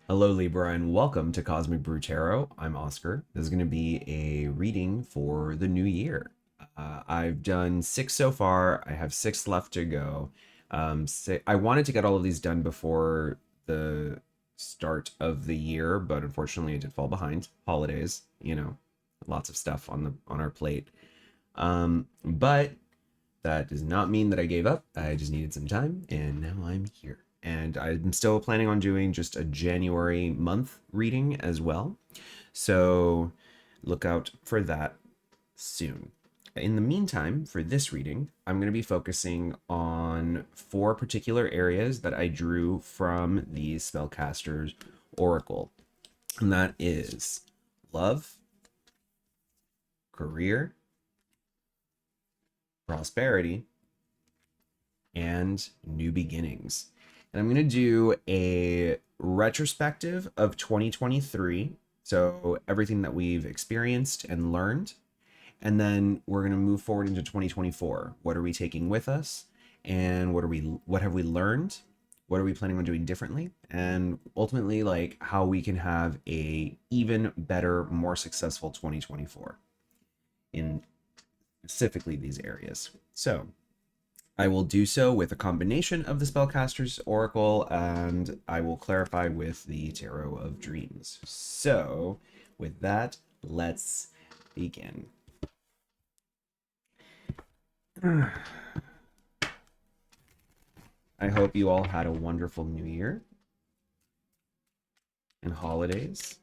Hello, Libra, and welcome to Cosmic Brew Tarot. I'm Oscar. This is going to be a reading for the new year. I've done 6 so far. I have 6 left to go. I wanted to get all of these done before the start of the year, but unfortunately, I did fall behind. Holidays, lots of stuff on our plate. But that does not mean that I gave up. I just needed some time, and now I'm here. And I'm still planning on doing just a January month reading as well. So look out for that soon. In the meantime, for this reading, I'm going to be focusing on 4 particular areas that I drew from the Spellcaster's Oracle. And that is love, career, prosperity, and new beginnings. And I'm going to do a retrospective of 2023. So everything that we've experienced and learned. And then we're going to move forward into 2024. What are we taking with us? And what have we learned? What are we planning on doing differently? And ultimately, like how we can have a even better, more successful 2024 in specifically these areas. So I will do so with a combination of the Spellcaster's Oracle, and I will clarify with the Tarot of Dreams. So, with that, let's begin. I hope you all had a wonderful new year and holidays.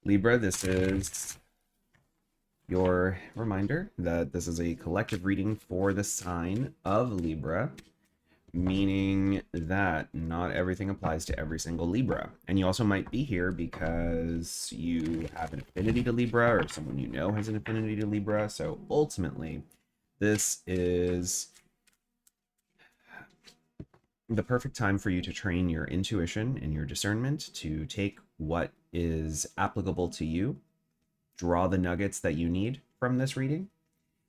Libra, this is your reminder that this is a collective reading for the sign of Libra, meaning that not everything applies to every single Libra. And you also might be here because you have an affinity to Libra or someone you know has an affinity to Libra. So ultimately, this is the perfect time for you to train your intuition and your discernment to take what is applicable to you, draw the nuggets that you need from this reading,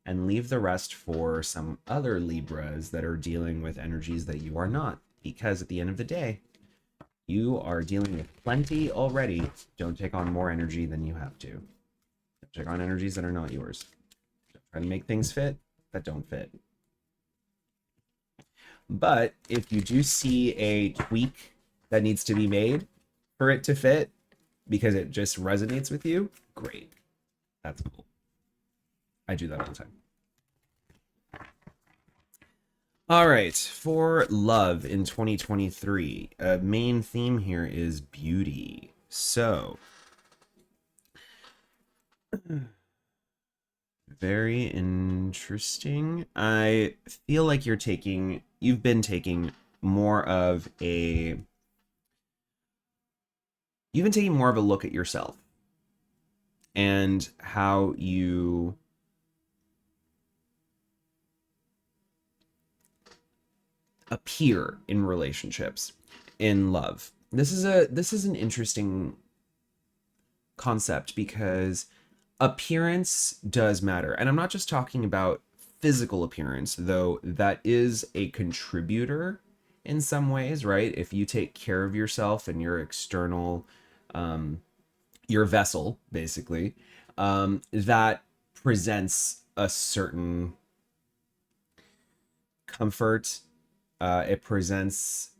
and leave the rest for some other Libras that are dealing with energies that you are not. Because at the end of the day, you are dealing with plenty already. Don't take on more energy than you have to. Don't take on energies that are not yours. Don't try to make things fit that don't fit. But if you do see a tweak that needs to be made for it to fit because it just resonates with you, great. That's cool. I do that all the time. All right, for love in 2023, a main theme here is beauty. So, very interesting. I feel like you've been taking more of a, you've been taking more of a look at yourself and how you appear in relationships, in love. This is an interesting concept because appearance does matter. And I'm not just talking about physical appearance, though that is a contributor in some ways, right? If you take care of yourself and your external your vessel basically, that presents a certain comfort. It presents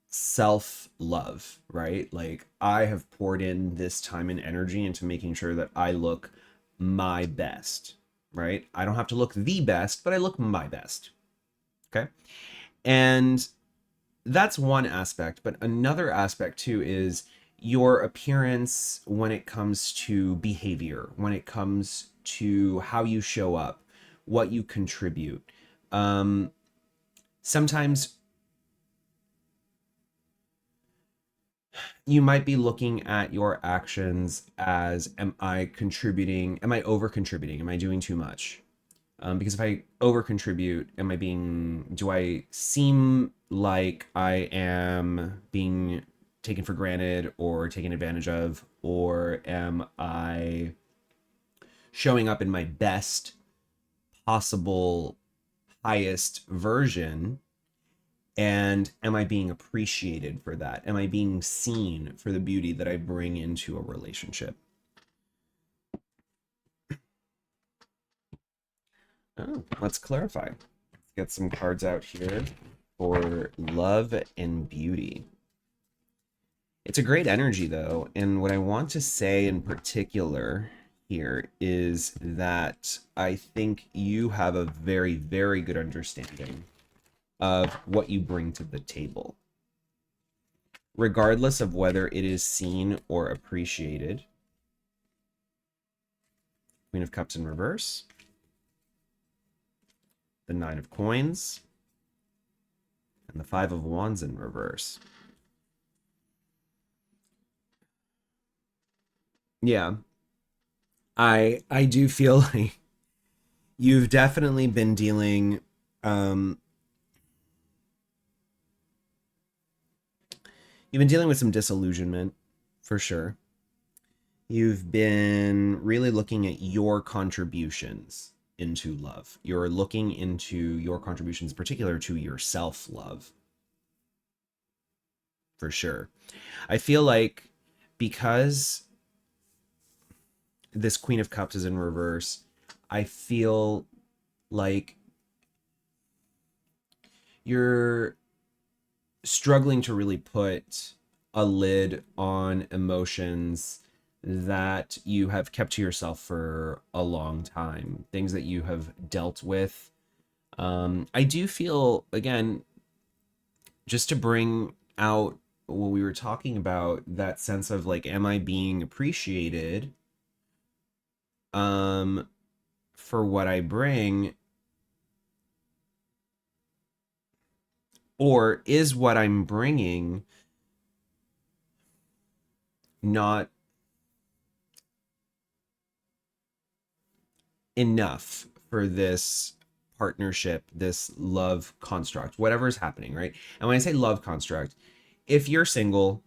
self love, right? Like I have poured in this time and energy into making sure that I look my best, right? I don't have to look the best, but I look my best. Okay. And that's one aspect, but another aspect too is your appearance when it comes to behavior, when it comes to how you show up, what you contribute. Sometimes you might be looking at your actions as, am I contributing? Am I over contributing? Am I doing too much? Because if I over contribute, do I seem like I am being taken for granted or taken advantage of? Or am I showing up in my best possible, highest version And am I being appreciated for that? Am I being seen for the beauty that I bring into a relationship? Oh, let's clarify. Let's get some cards out here for love and beauty. It's a great energy, though. And what I want to say in particular here is that I think you have a very, very good understanding of what you bring to the table, regardless of whether it is seen or appreciated. Queen of Cups in reverse, the Nine of Coins, and the Five of Wands in reverse. Yeah, I do feel like you've definitely been dealing um you've been dealing with some disillusionment for sure. You've been really looking at your contributions into love. You're looking into your contributions, particular to your self-love, for sure. I feel like because this Queen of Cups is in reverse, I feel like you're struggling to really put a lid on emotions that you have kept to yourself for a long time, things that you have dealt with. I do feel, again, just to bring out what we were talking about, that sense of like, am I being appreciated um, for what I bring? Or is what I'm bringing not enough for this partnership, this love construct, whatever is happening, right? And when I say love construct, if you're single,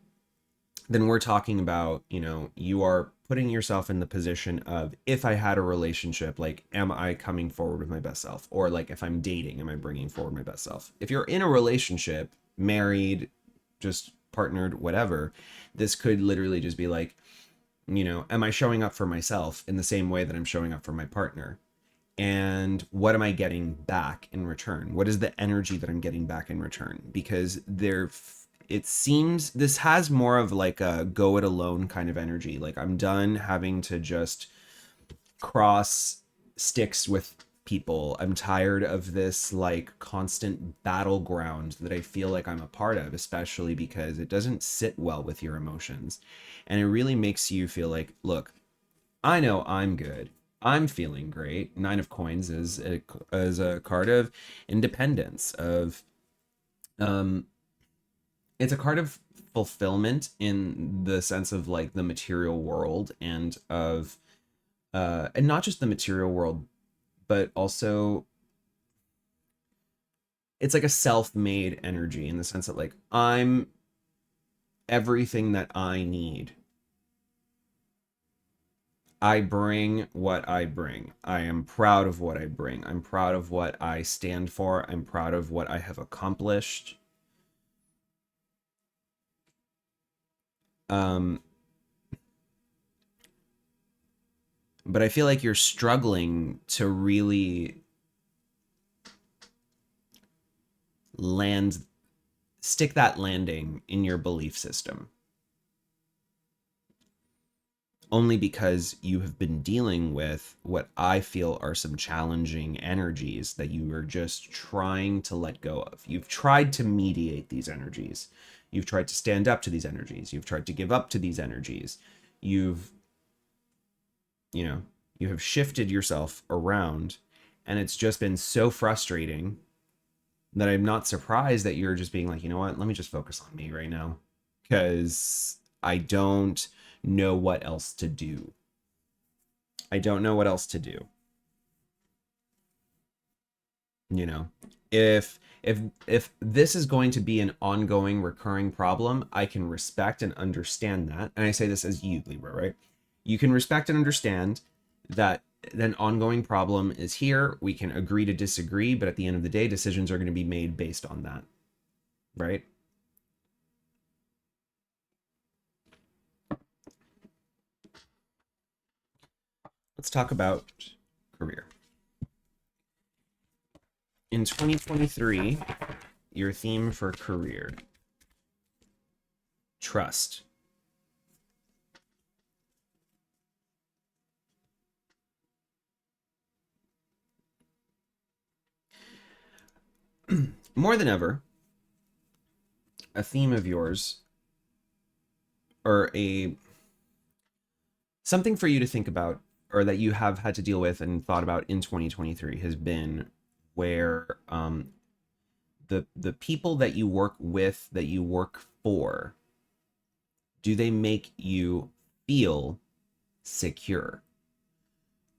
then we're talking about, you are putting yourself in the position of, if I had a relationship, like, am I coming forward with my best self? Or like, if I'm dating, am I bringing forward my best self? If you're in a relationship, married, just partnered, whatever, this could literally just be like, am I showing up for myself in the same way that I'm showing up for my partner? And what am I getting back in return? What is the energy that I'm getting back in return? Because it seems this has more of like a go it alone kind of energy. Like, I'm done having to just cross sticks with people. I'm tired of this like constant battleground that I feel like I'm a part of, especially because it doesn't sit well with your emotions. And it really makes you feel like, look, I know I'm good. I'm feeling great. Nine of Coins is a card of independence, of um it's a card of fulfillment in the sense of like the material world, and of and not just the material world, but also it's like a self-made energy in the sense that like, I'm everything that I need. I bring what I bring. I am proud of what I bring. I'm proud of what I stand for. I'm proud of what I have accomplished. Um, but I feel like you're struggling to really land, stick that landing in your belief system. Only because you have been dealing with what I feel are some challenging energies that you are just trying to let go of. You've tried to mediate these energies. You've tried to stand up to these energies. You've tried to give up to these energies. You've, you know, you have shifted yourself around, and it's just been so frustrating that I'm not surprised that you're just being like, you know what, let me just focus on me right now, because I don't know what else to do. I don't know what else to do. You know, if this is going to be an ongoing, recurring problem, I can respect and understand that. And I say this as you, Libra, right? You can respect and understand that an ongoing problem is here. We can agree to disagree, but at the end of the day, decisions are going to be made based on that. right? Let's talk about career. In 2023, your theme for career, trust. More than ever, a theme of yours, or a something for you to think about, or that you have had to deal with and thought about in 2023, has been where the people that you work with, that you work for, do they make you feel secure?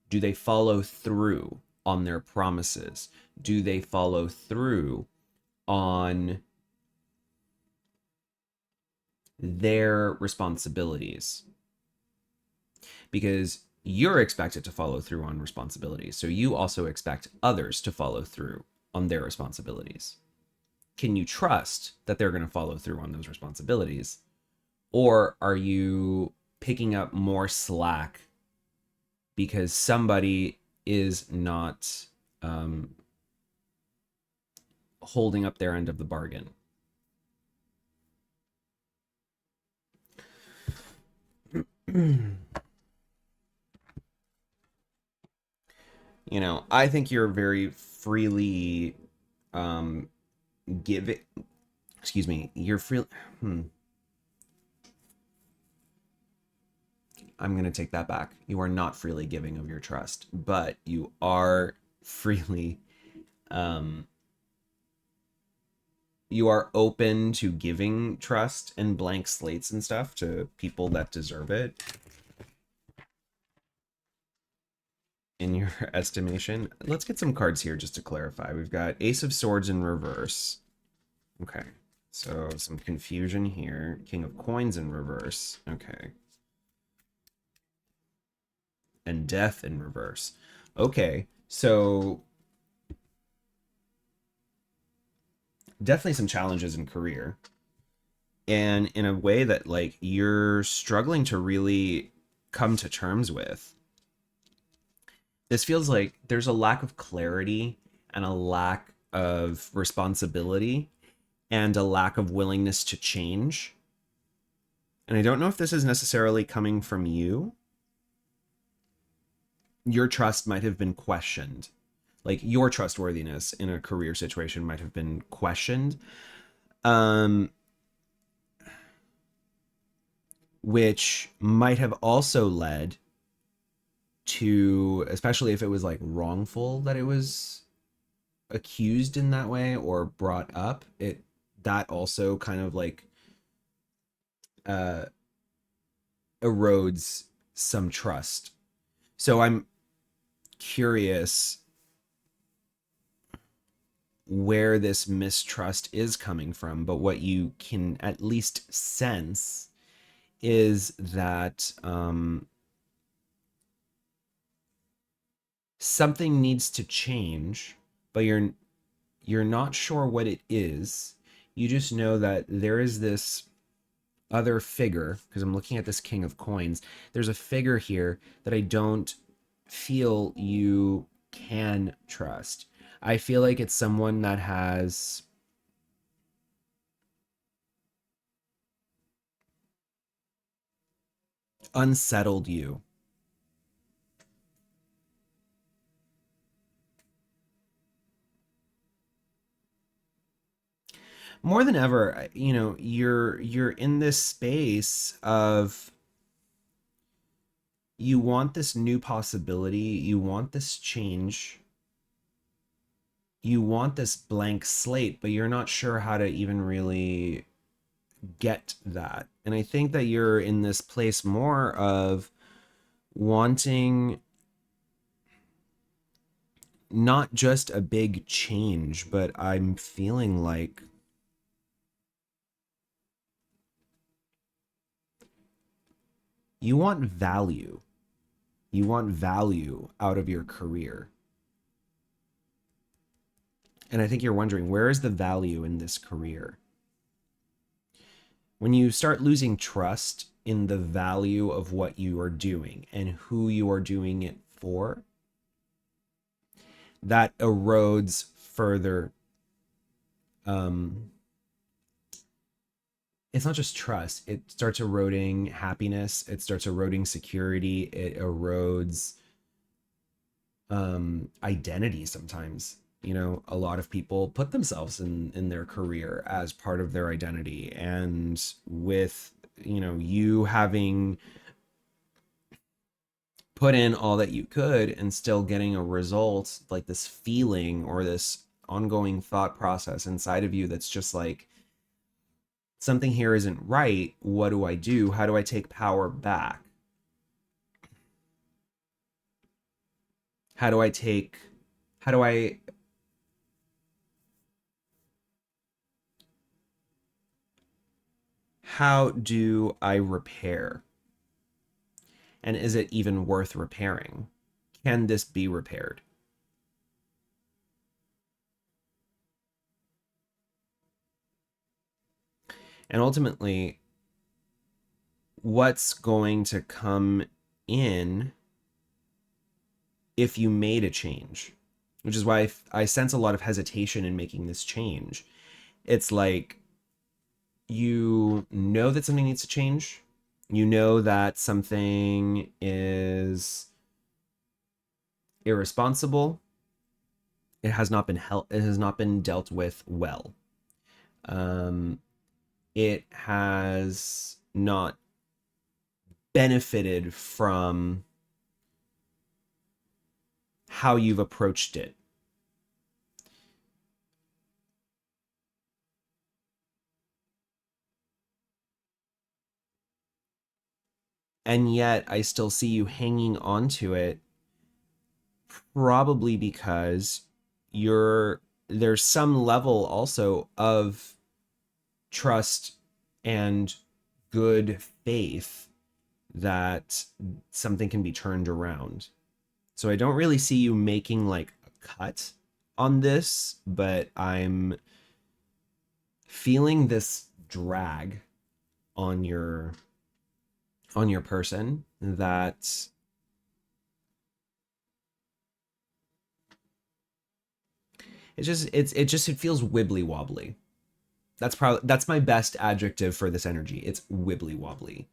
Do they follow through on their promises? Do they follow through on their responsibilities? Because you're expected to follow through on responsibilities. So you also expect others to follow through on their responsibilities. Can you trust that they're going to follow through on those responsibilities? Or are you picking up more slack because somebody is not holding up their end of the bargain? I think you're very freely um, giving. Excuse me. You're free. I'm going to take that back. You are not freely giving of your trust, but you are freely um, you are open to giving trust and blank slates and stuff to people that deserve it in your estimation. Let's get some cards here just to clarify. We've got Ace of Swords in reverse. Okay. So some confusion here. King of Coins in reverse. Okay. And Death in reverse. Okay. So definitely some challenges in career. And in a way that like you're struggling to really come to terms with. This feels like there's a lack of clarity and a lack of responsibility and a lack of willingness to change. And I don't know if this is necessarily coming from you. Your trust might have been questioned. Like your trustworthiness in a career situation might have been questioned. Um, which might have also led to, especially if it was like wrongful that it was accused in that way or brought up, it that also kind of like uh erodes some trust. So I'm curious where this mistrust is coming from, but what you can at least sense is that something needs to change, but you're not sure what it is. You just know that there is this other figure, because I'm looking at this King of Coins. There's a figure here that I don't feel you can trust. I feel like it's someone that has unsettled you. More than ever, you're in this space of you want this new possibility, you want this change, you want this blank slate, but you're not sure how to even really get that. And I think that you're in this place more of wanting not just a big change, but I'm feeling like you want value. You want value out of your career. And I think you're wondering, where is the value in this career? When you start losing trust in the value of what you are doing and who you are doing it for, that erodes further. um it's not just trust, it starts eroding happiness, it starts eroding security, it erodes identity sometimes. You know, a lot of people put themselves in their career as part of their identity, and with, you know, you having put in all that you could and still getting a result, like this feeling or this ongoing thought process inside of you that's just like, something here isn't right. What do I do? How do I take power back? How do I take, how do I, how do I repair? And is it even worth repairing? Can this be repaired? And ultimately, what's going to come in if you made a change? Which is why I sense a lot of hesitation in making this change. It's like, you know that something needs to change. You know that something is irresponsible. It has not been it has not been dealt with well. Um, it has not benefited from how you've approached it. And yet I still see you hanging on to it, probably because you're, there's some level also of trust and good faith that something can be turned around. So I don't really see you making like a cut on this, but I'm feeling this drag on your person that it feels wibbly wobbly. That's my best adjective for this energy. It's wibbly wobbly.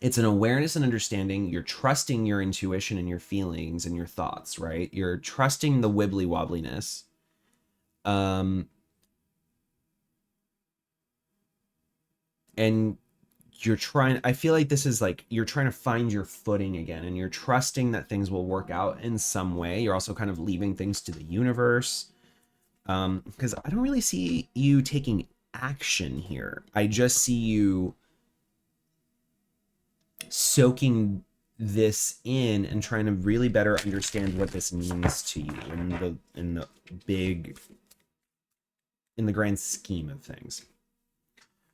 It's an awareness and understanding. You're trusting your intuition and your feelings and your thoughts, right? You're trusting the wibbly wobbliness. Um, and you're trying, I feel like this is like you're trying to find your footing again, and you're trusting that things will work out in some way. You're also kind of leaving things to the universe. Because I don't really see you taking action here. I just see you soaking this in and trying to really better understand what this means to you in the big, in the grand scheme of things.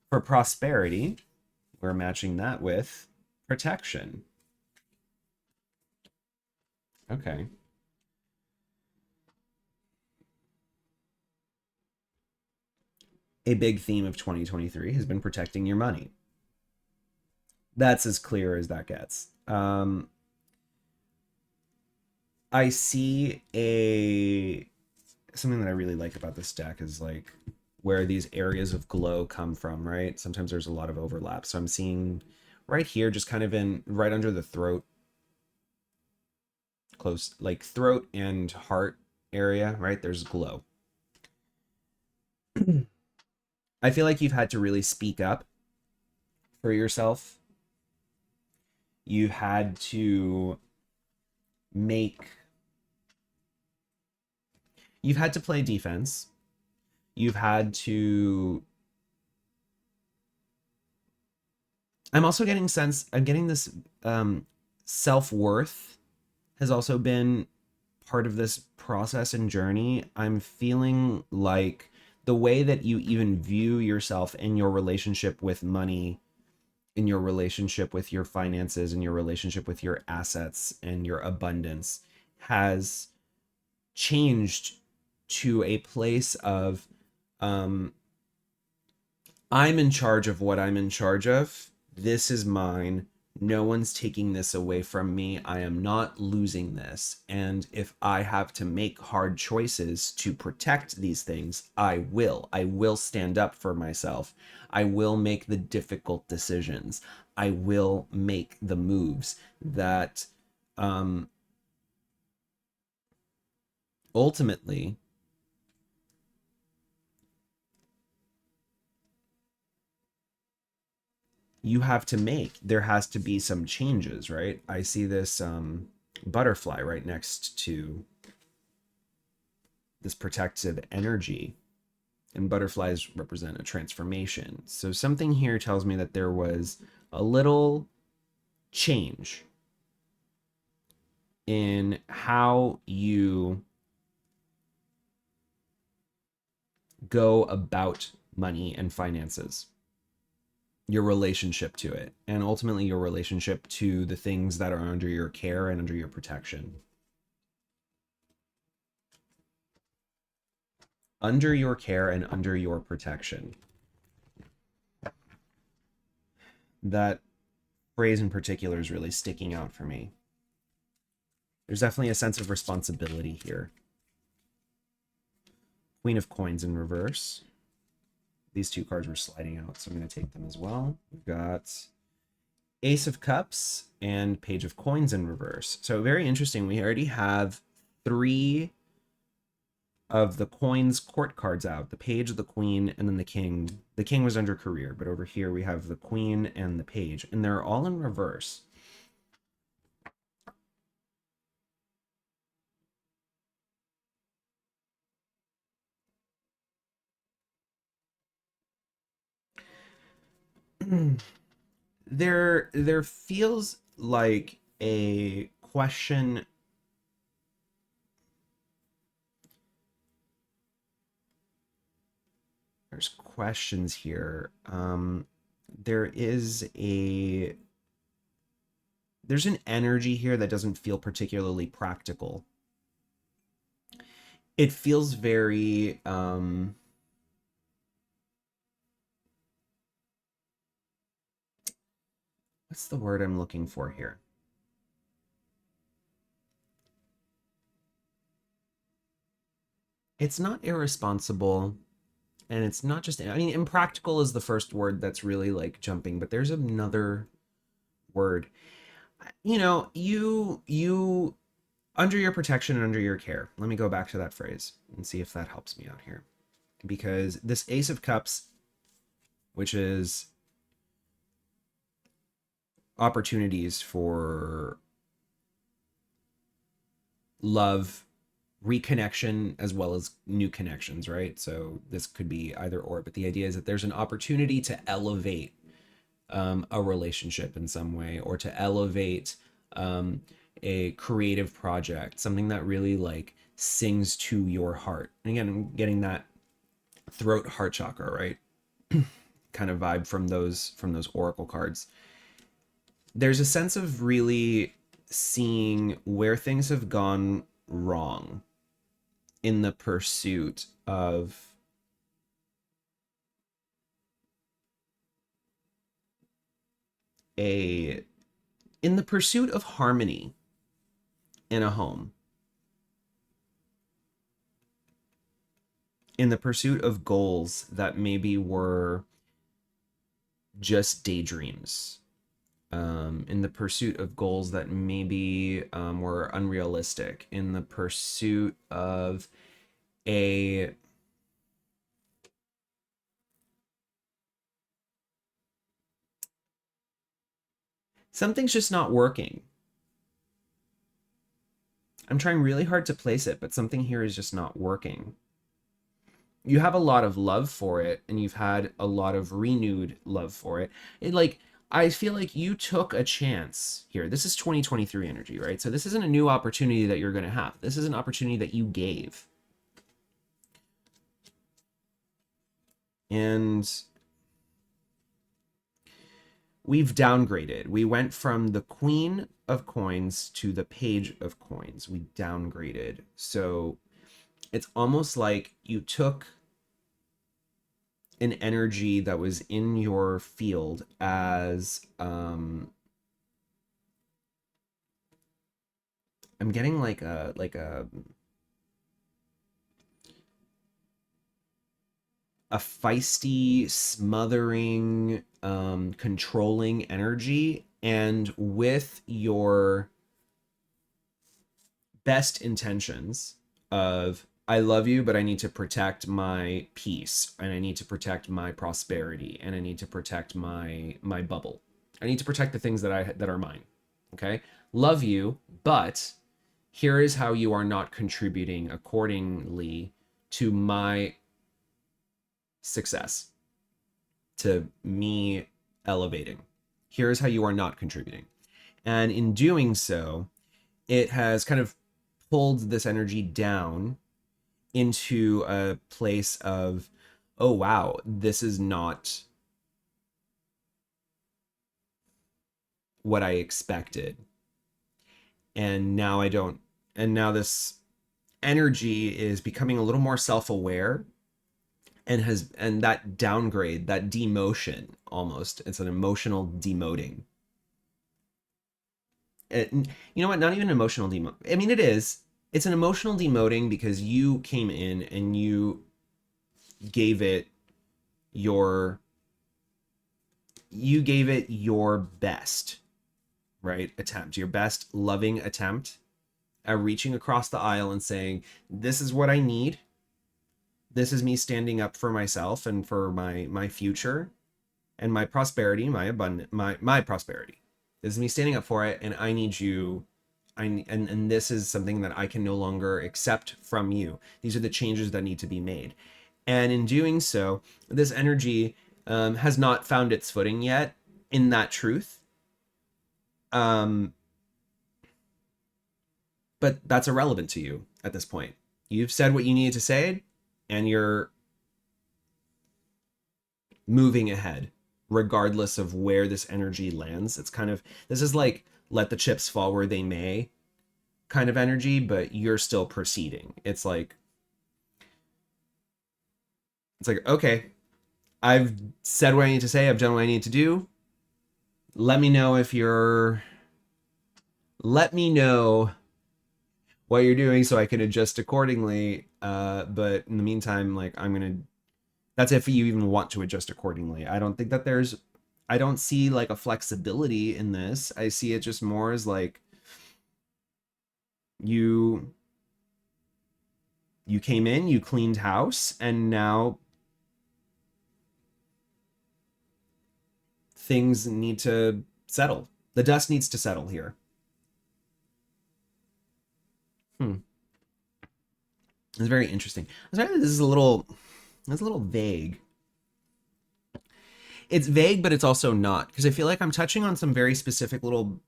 For prosperity, we're matching that with protection. Okay. A big theme of 2023 has been protecting your money. That's as clear as that gets. I see a something that I really like about this deck is like where these areas of glow come from, right? Sometimes there's a lot of overlap. So I'm seeing right here, just kind of in right under the throat, close, like throat and heart area, right? There's glow. I feel like you've had to really speak up for yourself. You've had to make, you've had to play defense. You've had to, I'm also getting sense, I'm getting this self-worth has also been part of this process and journey. I'm feeling like the way that you even view yourself in your relationship with money, in your relationship with your finances, in your relationship with your assets and your abundance has changed to a place of um I'm in charge of what I'm in charge of. This is mine. No one's taking this away from me. I am not losing this. And if I have to make hard choices to protect these things, I will. I will stand up for myself. I will make the difficult decisions. I will make the moves that um, ultimately you have to make. There has to be some changes, right? I see this butterfly right next to this protective energy, and butterflies represent a transformation. So something here tells me that there was a little change in how you go about money and finances, your relationship to it, and ultimately your relationship to the things that are under your care and under your protection. Under your care and under your protection. That phrase in particular is really sticking out for me. There's definitely a sense of responsibility here. Queen of Coins in reverse. These two cards were sliding out, so I'm going to take them as well. We've got Ace of Cups and Page of Coins in reverse. So very interesting. We already have 3 of the coins court cards out: the page, the queen, and then the king. The king was under career, but over here we have the queen and the page, and they're all in reverse. There feels like a question. There's questions here. There is a there's an energy here that doesn't feel particularly practical. It feels very what's the word I'm looking for here? It's not irresponsible, and it's not just, I mean, impractical is the first word that's really like jumping, but there's another word. You know, you under your protection and under your care. Let me go back to that phrase and see if that helps me out here. Because this Ace of Cups, which is opportunities for love, reconnection, as well as new connections, right? So this could be either or, but the idea is that there's an opportunity to elevate a relationship in some way, or to elevate a creative project, something that really like sings to your heart. And again, I'm getting that throat heart chakra, right? Kind of vibe from those oracle cards. There's a sense of really seeing where things have gone wrong in the pursuit of a in the pursuit of harmony in a home, in the pursuit of goals that maybe were just daydreams, in the pursuit of goals that maybe were unrealistic, in the pursuit of a something's just not working. I'm trying really hard to place it, but something here is just not working. You have a lot of love for it, and you've had a lot of renewed love for it. Like, I feel like you took a chance here. This is 2023 energy, right? So this isn't a new opportunity that you're going to have. This is an opportunity that you gave. And we've downgraded. We went from the Queen of Coins to the Page of Coins. We downgraded. So it's almost like you took an energy that was in your field as I'm getting a feisty, smothering, controlling energy, and with your best intentions of I love you, but I need to protect my peace, and I need to protect my prosperity, and I need to protect my bubble. I need to protect the things that are mine. Okay? Love you, but here is how you are not contributing accordingly to my success, to me elevating. Here's how you are not contributing. And in doing so, it has kind of pulled this energy down into a place of, oh, wow, this is not what I expected. And now I don't, and now this energy is becoming a little more self-aware and that downgrade, that demotion, almost, it's an emotional demoting. You know what, not even emotional demo, I mean, it's an emotional demoting because you came in and you gave it your best, right, attempt, your best loving attempt at reaching across the aisle and saying, this is what I need, this is me standing up for myself and for my future and my prosperity, my abundant, my prosperity. This is me standing up for it, and I need you. And this is something that I can no longer accept from you. These are the changes that need to be made. And in doing so, this energy has not found its footing yet in that truth. But that's irrelevant to you at this point. You've said what you needed to say, and you're moving ahead regardless of where this energy lands. It's kind of, this is like let the chips fall where they may kind of energy, but you're still proceeding. It's like okay, I've said what I need to say, I've done what I need to do. Let me know what you're doing so I can adjust accordingly. But in the meantime, like, that's if you even want to adjust accordingly. I don't think that I don't see like a flexibility in this. I see it just more as like you came in, you cleaned house, and now things need to settle. The dust needs to settle here. It's very interesting. This is a little vague. It's vague, but it's also not, because I feel like I'm touching on some very specific little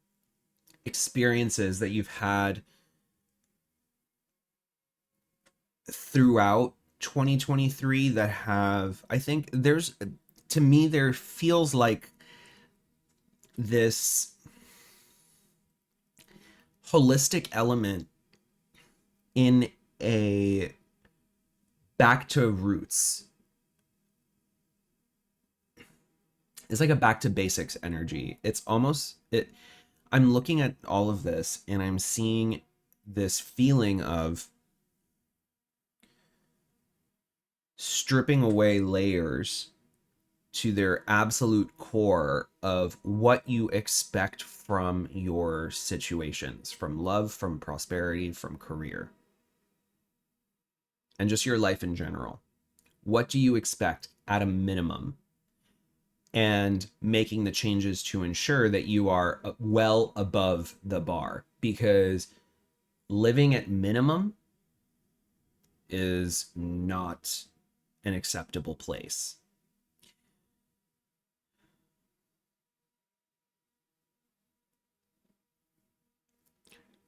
experiences that you've had throughout 2023 that have, I think to me, there feels like this holistic element in a back to roots. It's like a back to basics energy. It's almost I'm looking at all of this and I'm seeing this feeling of stripping away layers to their absolute core of what you expect from your situations, from love, from prosperity, from career, and just your life in general. What do you expect at a minimum? And making the changes to ensure that you are well above the bar, because living at minimum is not an acceptable place.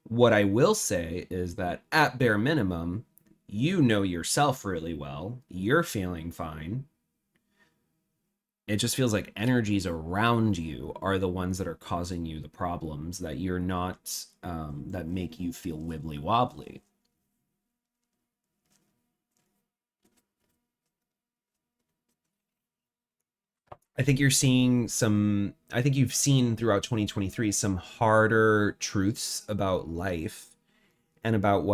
What I will say is that at bare minimum, you know yourself really well. You're feeling fine. It just feels like energies around you are the ones that are causing you the problems that you're not, that make you feel wibbly wobbly. I think you're seeing some, I think you've seen throughout 2023 some harder truths about life and about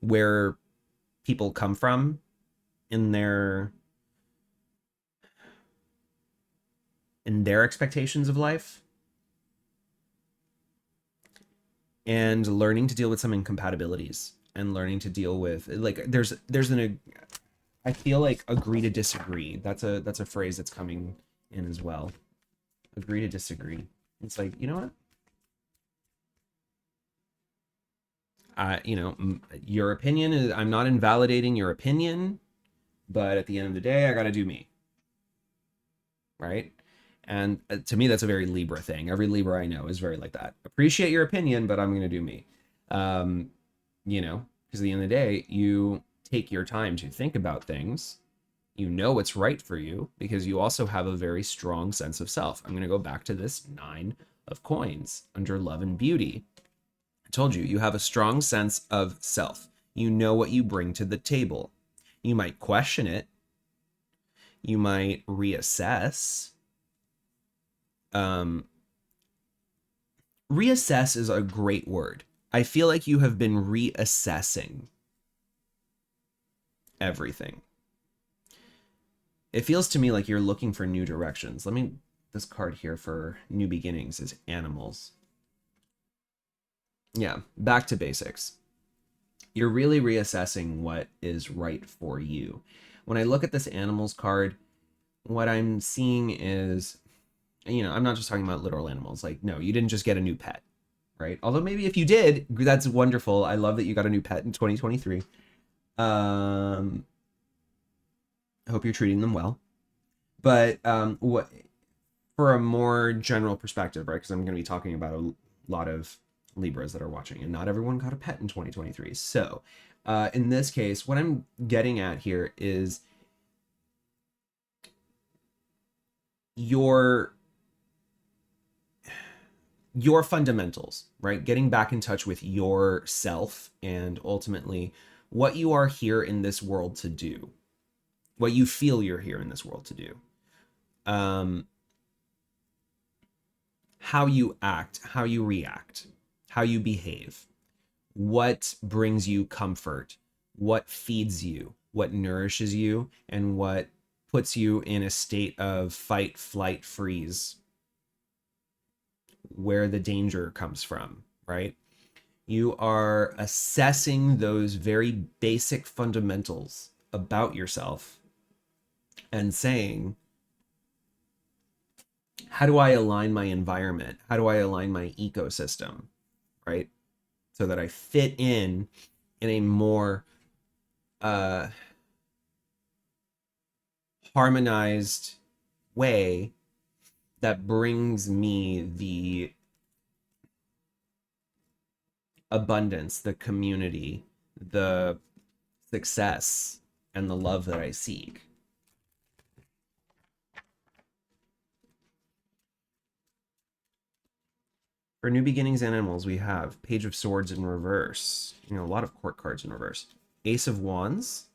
where people come from in their expectations of life, and learning to deal with some incompatibilities, and learning to deal with, like, there's an, I feel like, agree to disagree. That's a phrase that's coming in as well. Agree to disagree. It's like, you know what? Your opinion is, I'm not invalidating your opinion, but at the end of the day, I got to do me, right? And to me, that's a very Libra thing. Every Libra I know is very like that. Appreciate your opinion, but I'm going to do me. Um, because at the end of the day, you take your time to think about things. You know what's right for you because you also have a very strong sense of self. I'm going to go back to this nine of coins under love and beauty. I told you, you have a strong sense of self. You know what you bring to the table. You might question it. You might reassess. Um, Reassess is a great word. I feel like you have been reassessing everything. It feels to me like you're looking for new directions. This card here for new beginnings is animals. Yeah, back to basics. You're really reassessing what is right for you. When I look at this animals card, what I'm seeing is, I'm not just talking about literal animals. Like, no, you didn't just get a new pet, right? Although maybe if you did, that's wonderful. I love that you got a new pet in 2023. I hope you're treating them well. But what for a more general perspective, right? Because I'm going to be talking about a lot of Libras that are watching, and not everyone got a pet in 2023. So, in this case, what I'm getting at here is your your fundamentals, right? Getting back in touch with yourself and ultimately what you are here in this world to do, what you feel you're here in this world to do. How you act, how you react, how you behave, what brings you comfort, what feeds you, what nourishes you, and what puts you in a state of fight, flight, freeze, where the danger comes from, right? You are assessing those very basic fundamentals about yourself and saying, how do I align my environment? How do I align my ecosystem, right? So that I fit in a more uh, harmonized way that brings me the abundance, the community, the success, and the love that I seek. For new beginnings and animals, we have Page of Swords in reverse. A lot of court cards in reverse. Ace of Wands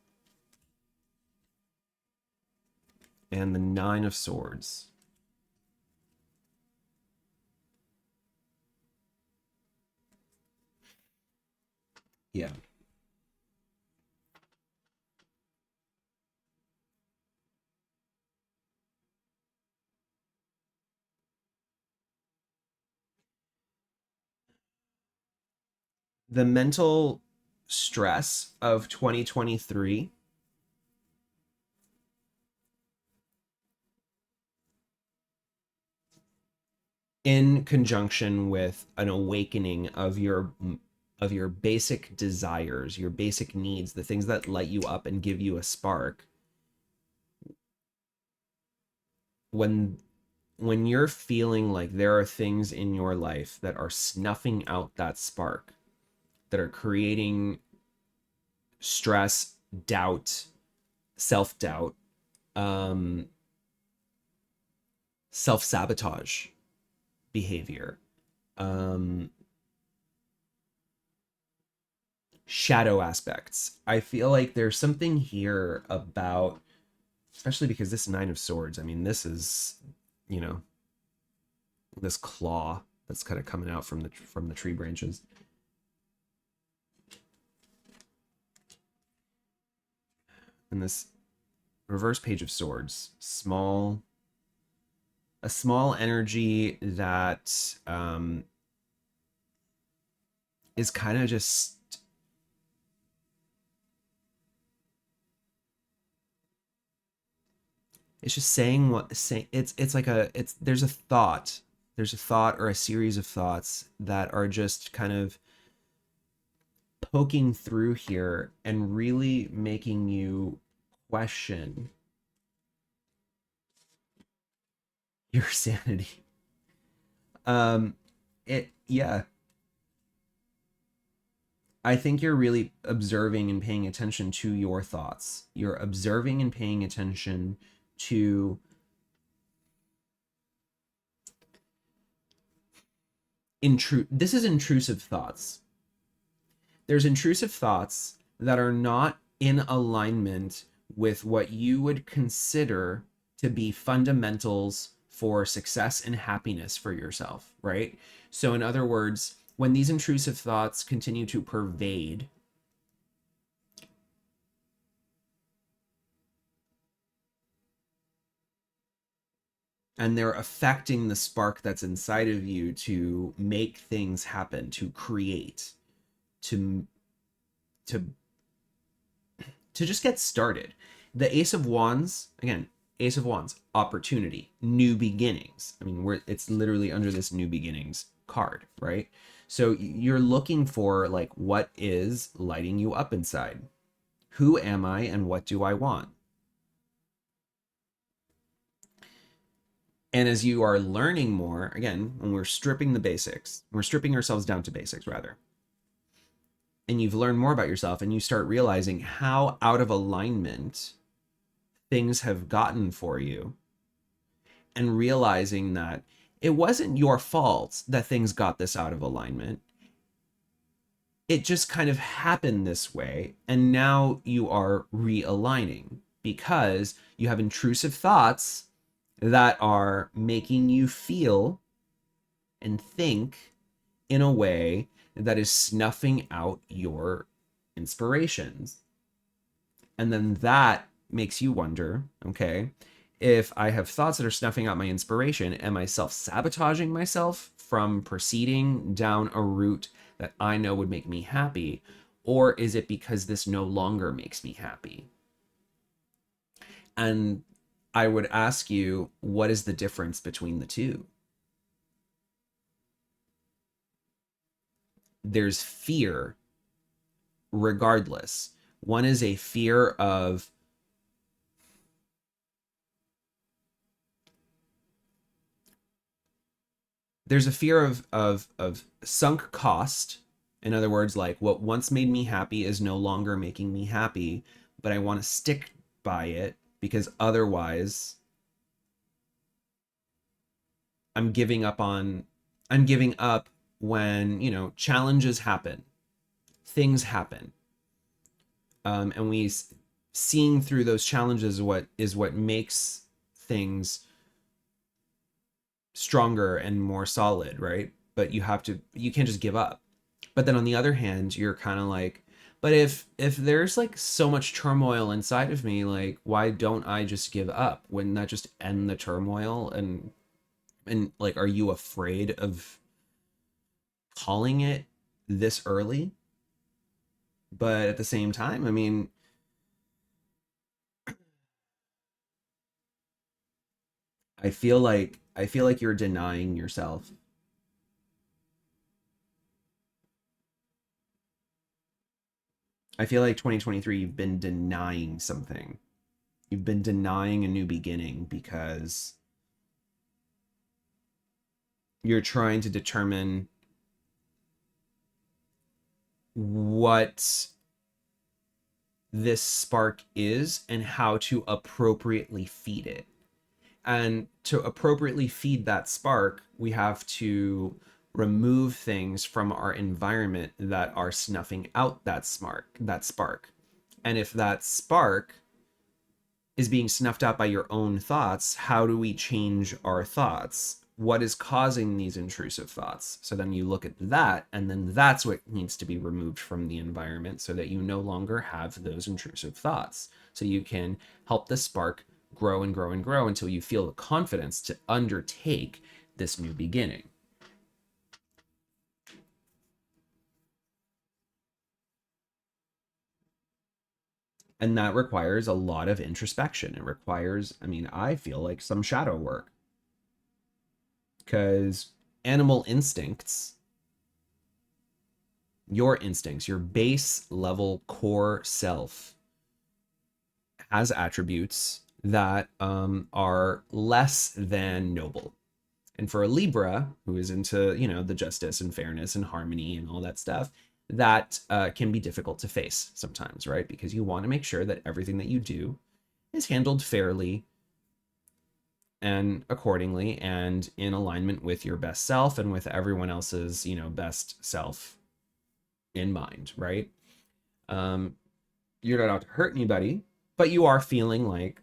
and the Nine of Swords. Yeah. The mental stress of 2023 in conjunction with an awakening of your basic desires, your basic needs, the things that light you up and give you a spark. When you're feeling like there are things in your life that are snuffing out that spark, that are creating stress, doubt, self-doubt, um, self-sabotage behavior, um, shadow aspects. I feel like there's something here about especially because this Nine of Swords, I mean, this is, you know, this claw that's kind of coming out from the tree branches. And this reverse Page of Swords, a small energy that is kind of just, it's just saying what say it's like it's there's a thought or a series of thoughts that are just kind of poking through here and really making you question your sanity. um yeah, I think you're really observing and paying attention to your thoughts. You're observing and paying attention to this is intrusive thoughts. There's intrusive thoughts that are not in alignment with what you would consider to be fundamentals for success and happiness for yourself, right? So, in other words, when these intrusive thoughts continue to pervade, and they're affecting the spark that's inside of you to make things happen, to create, to to to just get started. The Ace of Wands, again, Ace of Wands, opportunity, new beginnings. I mean, it's literally under this new beginnings card, right? So you're looking for like what is lighting you up inside. Who am I and what do I want? And as you are learning more, again, when we're stripping the basics, we're stripping ourselves down to basics rather. And you've learned more about yourself and you start realizing how out of alignment things have gotten for you, and realizing that it wasn't your fault that things got this out of alignment. It just kind of happened this way. And now you are realigning because you have intrusive thoughts that are making you feel and think in a way that is snuffing out your inspirations. And then that makes you wonder, okay, if I have thoughts that are snuffing out my inspiration, am I self-sabotaging myself from proceeding down a route that I know would make me happy? Or is it because this no longer makes me happy? And I would ask you, what is the difference between the two? There's fear regardless. One is a fear of there's a fear of sunk cost. In other words, like what once made me happy is no longer making me happy, but I want to stick by it because otherwise I'm giving up on I'm giving up when, challenges happen, things happen. And seeing through those challenges what makes things stronger and more solid, right? But you can't just give up. But then on the other hand, you're kind of like, but if there's like so much turmoil inside of me, like why don't I just give up? Wouldn't that just end the turmoil? And like, are you afraid of calling it this early? But at the same time, I mean, I feel like you're denying yourself. I feel like 2023 you've been denying something. You've been denying a new beginning because you're trying to determine what this spark is and how to appropriately feed it. And to appropriately feed that spark, we have to remove things from our environment that are snuffing out that spark. And if that spark is being snuffed out by your own thoughts, how do we change our thoughts? What is causing these intrusive thoughts? So then you look at that, and then that's what needs to be removed from the environment so that you no longer have those intrusive thoughts. So you can help the spark grow and grow and grow until you feel the confidence to undertake this new beginning. And that requires a lot of introspection. It requires, I mean, I feel like some shadow work, because animal instincts, your instincts, your base level core self, has attributes that are less than noble. And for a Libra, who is into, the justice and fairness and harmony and all that stuff, that can be difficult to face sometimes, right? Because you want to make sure that everything that you do is handled fairly and accordingly and in alignment with your best self and with everyone else's, best self in mind, right? Um, you're not out to hurt anybody, but you are feeling like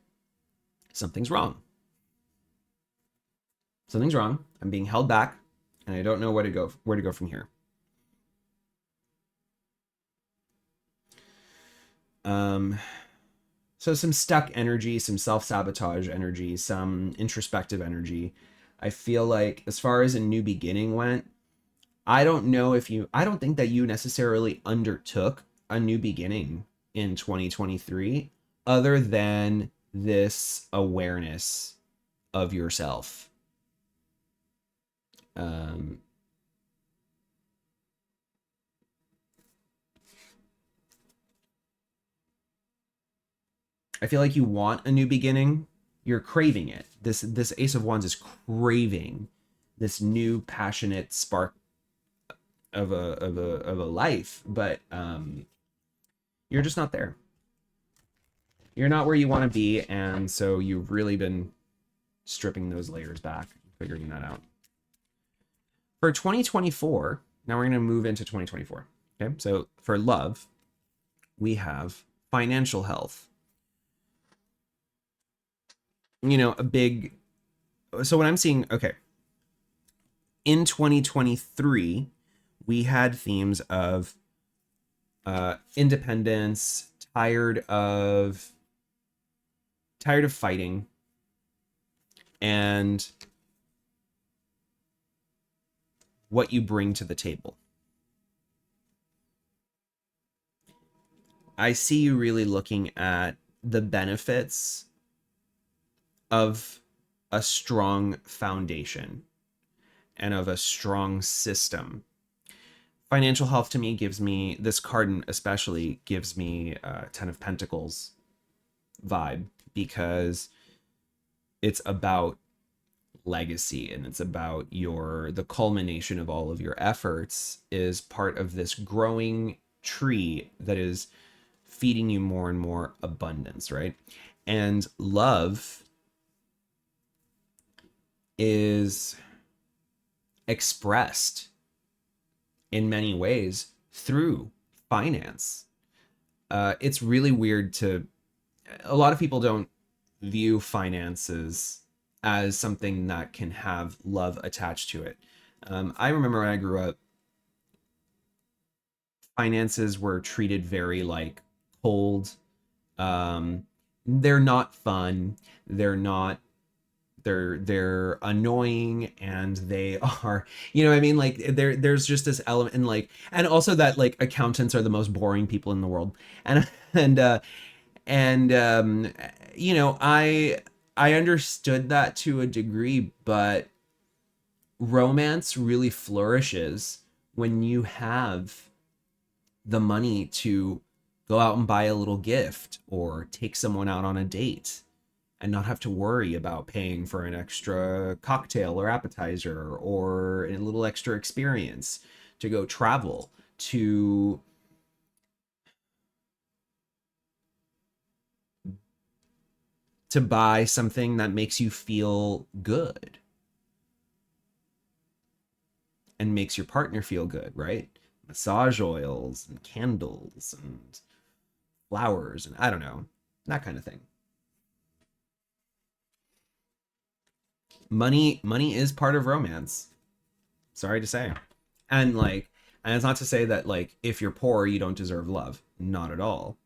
something's wrong. Something's wrong. I'm being held back, and I don't know where to go from here. Um, so some stuck energy, some self-sabotage energy, some introspective energy. I feel like as far as a new beginning went, I don't think that you necessarily undertook a new beginning in 2023 other than this awareness of yourself. Um, I feel like you want a new beginning. You're craving it. This Ace of Wands is craving this new passionate spark of a life, but you're just not there. You're not where you want to be, and so you've really been stripping those layers back, figuring that out. For 2024, now we're going to move into 2024. Okay, so for love, we have financial health. A big. So what I'm seeing, okay, in 2023, we had themes of independence, tired of fighting, and what you bring to the table. I see you really looking at the benefits of a strong foundation and of a strong system. Financial health to me gives me, this card especially gives me Ten of Pentacles vibe, because it's about legacy and it's about the culmination of all of your efforts is part of this growing tree that is feeding you more and more abundance, right? And love is expressed in many ways through finance. It's really weird a lot of people don't view finances as something that can have love attached to it. I remember when I grew up, finances were treated very like cold. They're not fun. They're annoying, and they are, what I mean, like there's just this element, and and also that like accountants are the most boring people in the world, and and I understood that to a degree, but romance really flourishes when you have the money to go out and buy a little gift or take someone out on a date and not have to worry about paying for an extra cocktail or appetizer or a little extra experience, to go travel, to buy something that makes you feel good and makes your partner feel good, right? Massage oils and candles and flowers and I don't know, that kind of thing. Money is part of romance. Sorry to say. And like, and it's not to say that like if you're poor you don't deserve love. Not at all.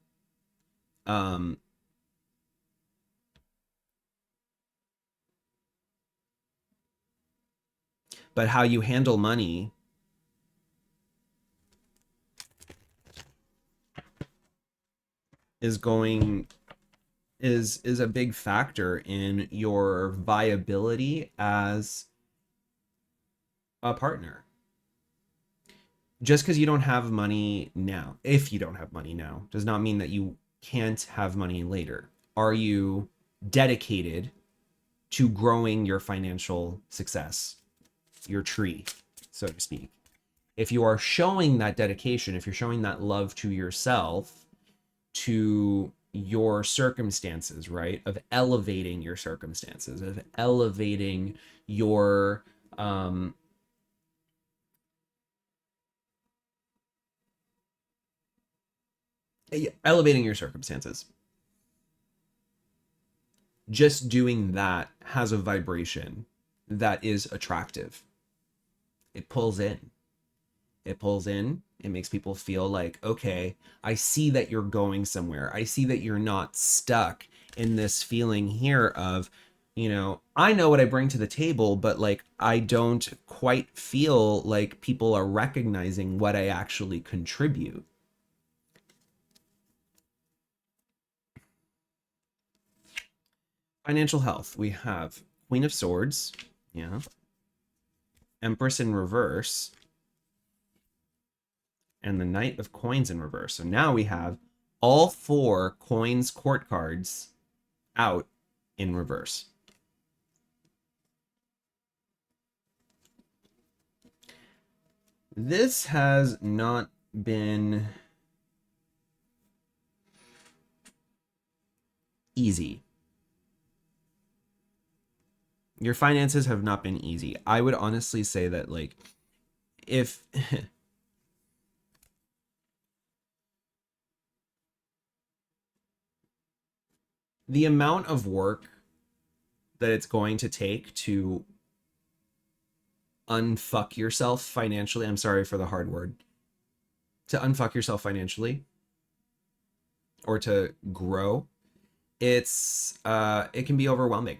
Um, but how you handle money is going is a big factor in your viability as a partner. Just because you don't have money now, if you don't have money now, does not mean that you can't have money later. Are you dedicated to growing your financial success, your tree, so to speak? If you are showing that dedication, if you're showing that love to yourself, to your circumstances, right? Of elevating your circumstances, of elevating your elevating your circumstances. Just doing that has a vibration that is attractive. It pulls in. It pulls in. It makes people feel like, okay, I see that you're going somewhere. I see that you're not stuck in this feeling here of, I know what I bring to the table, but like I don't quite feel like people are recognizing what I actually contribute. Financial health. We have Queen of Swords. Yeah. Empress in reverse. And the Knight of Coins in reverse. So now we have all 4 coins court cards out in reverse. This has not been easy. Your finances have not been easy. I would honestly say that, like, if the amount of work that it's going to take to unfuck yourself financially, I'm sorry for the hard word, to unfuck yourself financially or to grow, it can be overwhelming.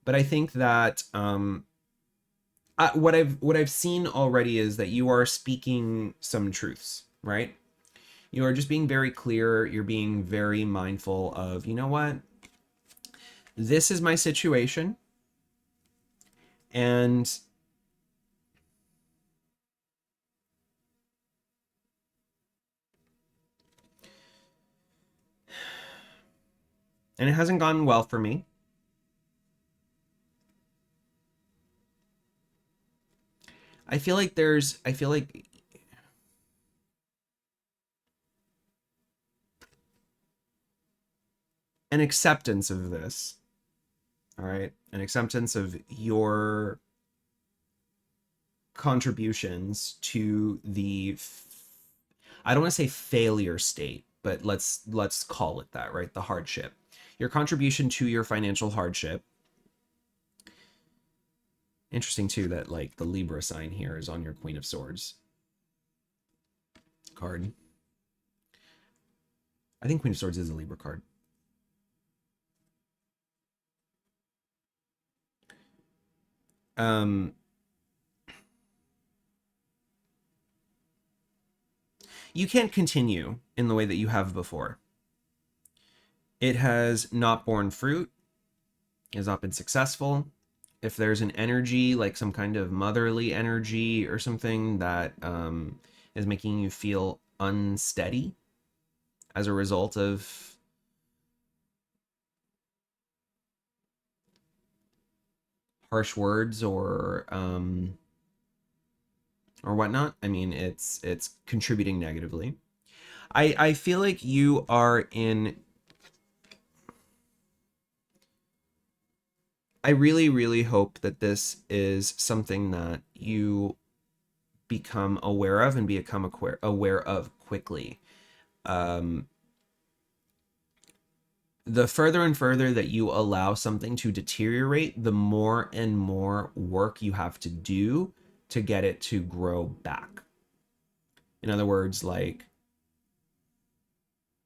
But I think that what I've seen already is that you are speaking some truths, right? You are just being very clear. You're being very mindful of, you know what? This is my situation. And it hasn't gone well for me. I feel like an acceptance of this. All right. An acceptance of your contributions to the I don't want to say failure state, but let's call it that, right? The hardship. Your contribution to your financial hardship. Interesting too that like the Libra sign here is on your Queen of Swords card. I think Queen of Swords is a Libra card. You can't continue in the way that you have before. It has not borne fruit, it has not been successful. If there's an energy, like some kind of motherly energy or something that is making you feel unsteady as a result of harsh words or whatnot, I mean, it's contributing negatively. I feel like you are in. I really, really hope that this is something that you become aware of and become aware of quickly. Um, the further and further that you allow something to deteriorate, the more and more work you have to do to get it to grow back. In other words, like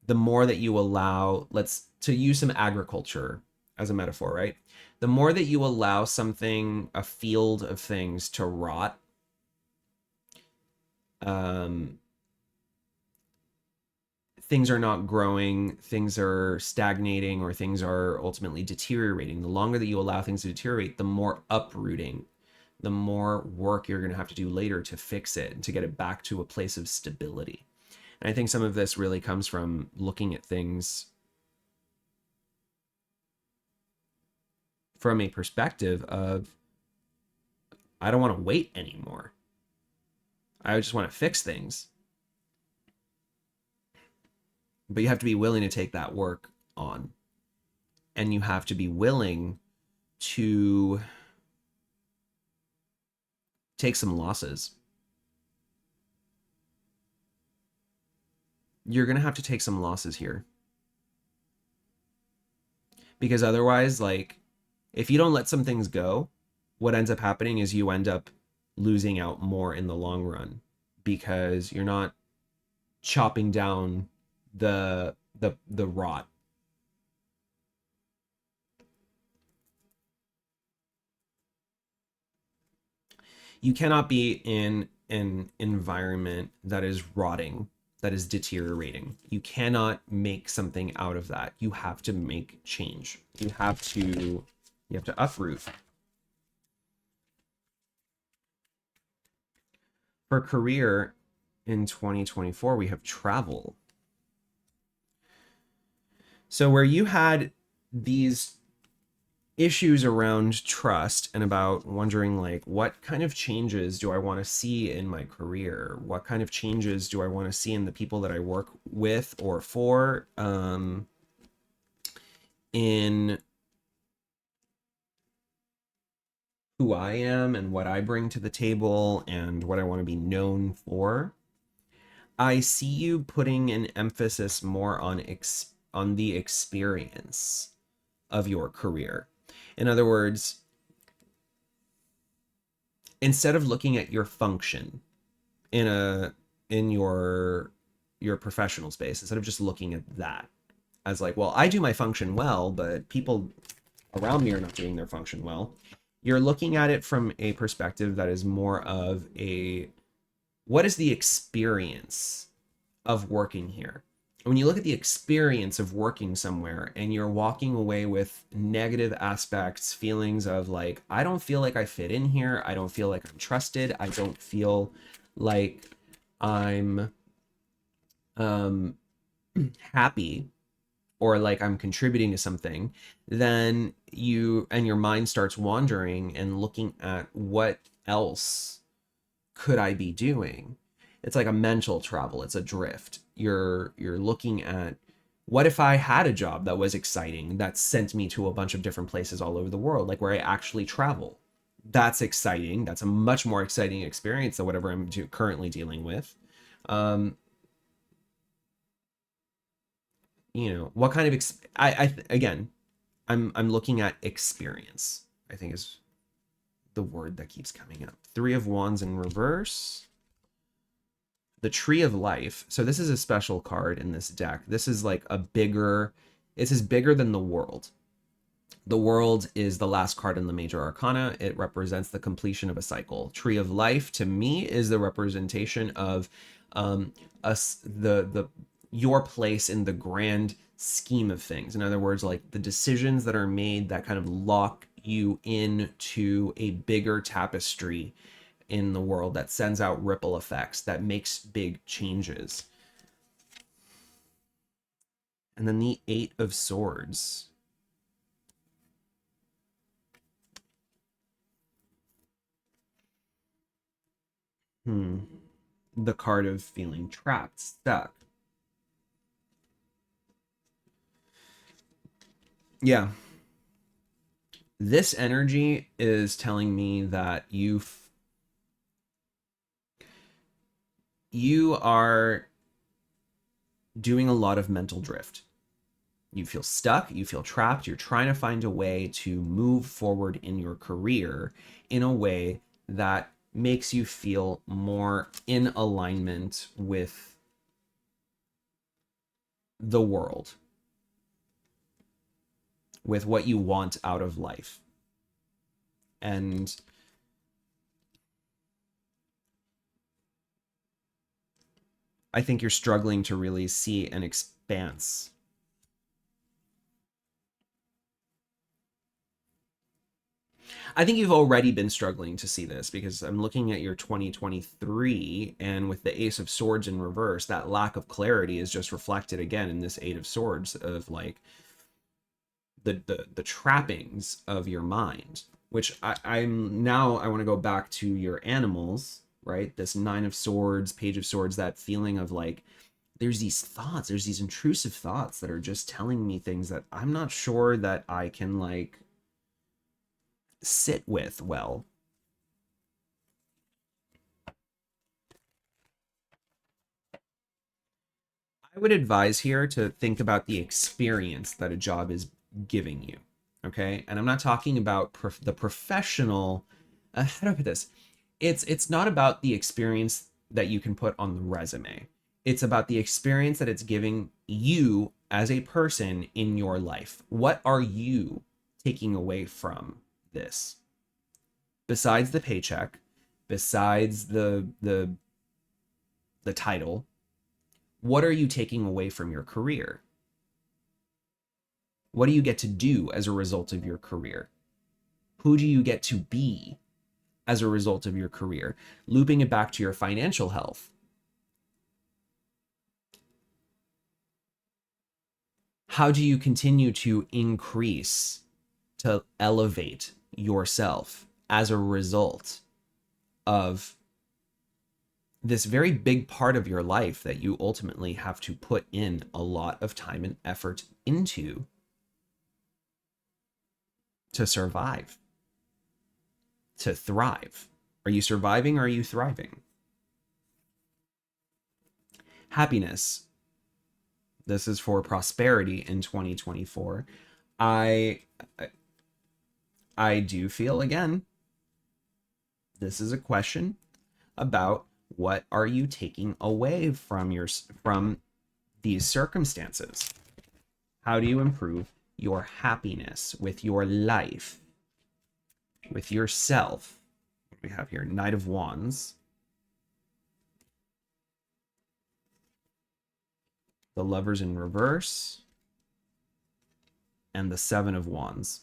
the more that you allow, let's to use some agriculture as a metaphor, right? The more that you allow something, a field of things to rot, um, things are not growing, things are stagnating, or things are ultimately deteriorating. The longer that you allow things to deteriorate, the more uprooting, the more work you're going to have to do later to fix it and to get it back to a place of stability. And I think some of this really comes from looking at things from a perspective of, I don't want to wait anymore. I just want to fix things. But you have to be willing to take that work on. And you have to be willing to take some losses. You're going to have to take some losses here. Because otherwise, like, if you don't let some things go, what ends up happening is you end up losing out more in the long run because you're not chopping down the rot. You cannot be in an environment that is rotting, that is deteriorating. You cannot make something out of that. You have to make change. You have to uproot. For career in 2024, we have travel. So where you had these issues around trust and about wondering like what kind of changes do I want to see in my career, what kind of changes do I want to see in the people that I work with or for, in who I am and what I bring to the table and what I want to be known for. I see you putting an emphasis more on the experience of your career. In other words, instead of looking at your function in your professional space, instead of just looking at that as like, well, I do my function well, but people around me are not doing their function well, you're looking at it from a perspective that is more of a, what is the experience of working here? When you look at the experience of working somewhere and you're walking away with negative aspects, feelings of like, I don't feel like I fit in here. I don't feel like I'm trusted. I don't feel like I'm happy or like I'm contributing to something, then your mind starts wandering and looking at what else could I be doing? It's like a mental travel. It's a drift. You're looking at, what if I had a job that was exciting that sent me to a bunch of different places all over the world, like where I actually travel? That's exciting. That's a much more exciting experience than whatever I'm currently dealing with. Um, what kind of again, I'm looking at experience, I think is the word that keeps coming up. Three of Wands in reverse. The Tree of Life. So this is a special card in this deck. This is like this is bigger than the World. The World is the last card in the major arcana. It represents the completion of a cycle. Tree of Life to me is the representation of us, the your place in the grand scheme of things. In other words, like the decisions that are made that kind of lock you into a bigger tapestry in the world, that sends out ripple effects, that makes big changes. And then the Eight of Swords. The card of feeling trapped, stuck. Yeah. This energy is telling me that you are doing a lot of mental drift. You feel stuck, you feel trapped, you're trying to find a way to move forward in your career in a way that makes you feel more in alignment with the world, with what you want out of life. And I think you're struggling to really see an expanse. I think you've already been struggling to see this because I'm looking at your 2023, and with the Ace of Swords in reverse, that lack of clarity is just reflected again in this Eight of Swords of like the trappings of your mind, which I'm now I want to go back to your animals, right? This Nine of Swords, Page of Swords, that feeling of like there's these thoughts, there's these intrusive thoughts that are just telling me things that I'm not sure that I can like sit with well. I would advise here to think about the experience that a job is giving you. Okay. And I'm not talking about the professional. How do I put this? It's not about the experience that you can put on the resume. It's about the experience that it's giving you as a person in your life. What are you taking away from this? Besides the paycheck, besides the title, what are you taking away from your career? What do you get to do as a result of your career? Who do you get to be as a result of your career? Looping it back to your financial health. How do you continue to increase, to elevate yourself as a result of this very big part of your life that you ultimately have to put in a lot of time and effort into to survive, to thrive? Are you surviving or are you thriving? Happiness. This is for prosperity in 2024. I I do feel again, this is a question about what are you taking away from these circumstances? How do you improve your happiness with your life, with yourself? What do we have here? Knight of Wands. The Lovers in reverse. And the Seven of Wands.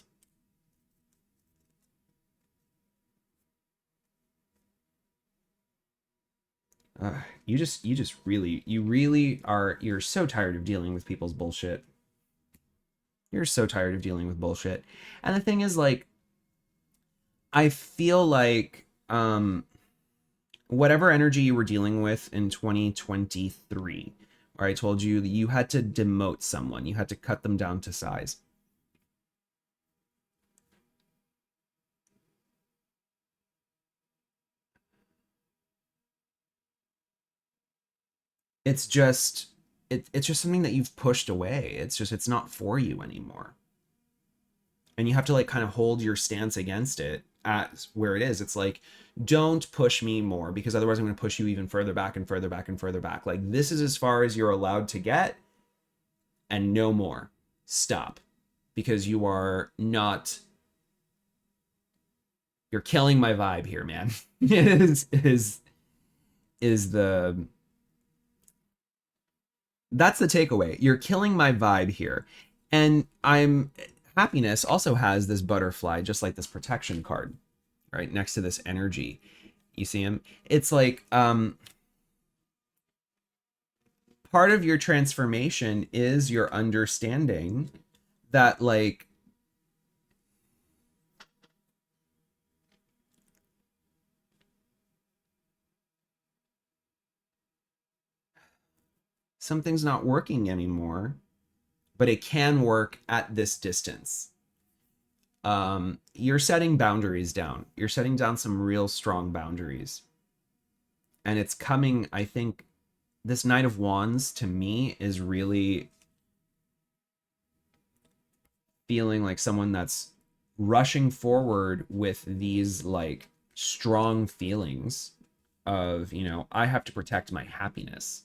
You really are, you're so tired of dealing with people's bullshit. You're so tired of dealing with bullshit. And the thing is, like, I feel like whatever energy you were dealing with in 2023, or I told you that you had to demote someone, you had to cut them down to size. It's just it's just something that you've pushed away. It's not for you anymore. And you have to like kind of hold your stance against it at where it is. It's like, don't push me more because otherwise I'm going to push you even further back and further back and further back. Like, this is as far as you're allowed to get and no more. Stop. Because you are not, you're killing my vibe here, man. Is the That's the takeaway. You're killing my vibe here. And I'm Happiness also has this butterfly, just like this protection card, right? Next to this energy. You see him? It's like part of your transformation is your understanding that like something's not working anymore, but it can work at this distance. You're setting boundaries down. You're setting down some real strong boundaries. And it's coming, I think, this Knight of Wands to me is really feeling like someone that's rushing forward with these like strong feelings of, I have to protect my happiness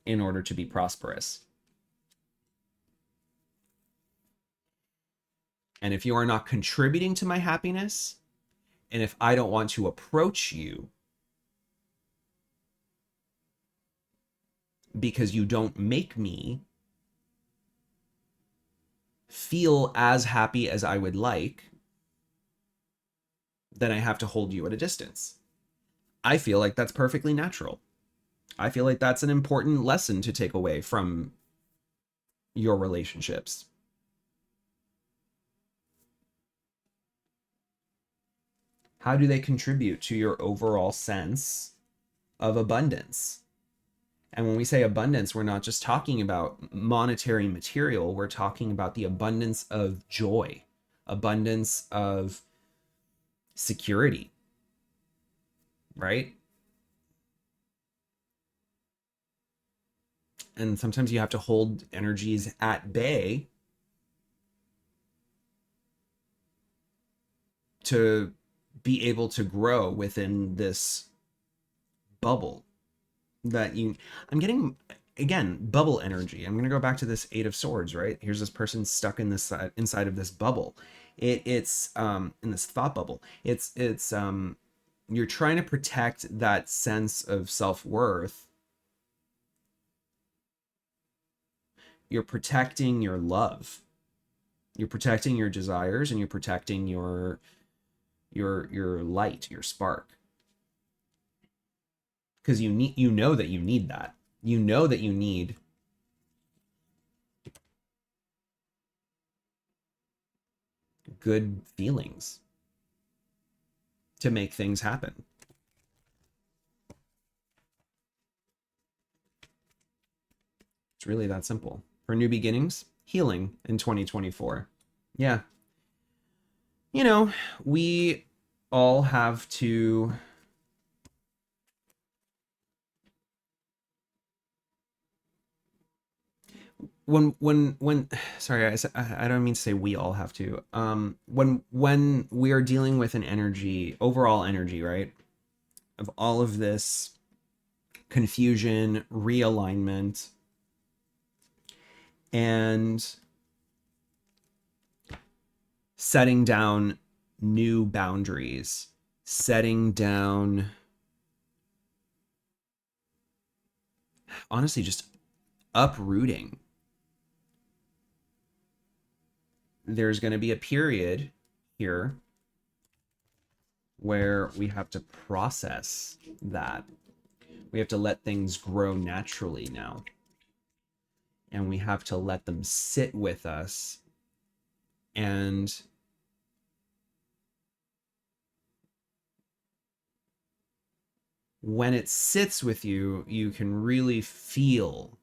in order to be prosperous. And if you are not contributing to my happiness, and if I don't want to approach you because you don't make me feel as happy as I would like, then I have to hold you at a distance. I feel like that's perfectly natural. I feel like that's an important lesson to take away from your relationships. How do they contribute to your overall sense of abundance? And when we say abundance, we're not just talking about monetary material, we're talking about the abundance of joy, abundance of security, right? And sometimes you have to hold energies at bay to be able to grow within this bubble that I'm getting, again, bubble energy. I'm going to go back to this Eight of Swords, right? Here's this person stuck in this inside of this bubble. It's in this thought bubble. It's you're trying to protect that sense of self-worth. You're protecting your love. You're protecting your desires, and you're protecting your light, your spark. Because you know that you need that. You know that you need good feelings to make things happen. It's really that simple. For new beginnings, healing in 2024. Yeah. We all have to when sorry, I don't mean to say we all have to. When we are dealing with an energy, overall energy, right? Of all of this confusion, realignment, and setting down new boundaries, setting down, honestly, just uprooting. There's going to be a period here where we have to process that. We have to let things grow naturally now. And we have to let them sit with us. And when it sits with you, you can really feel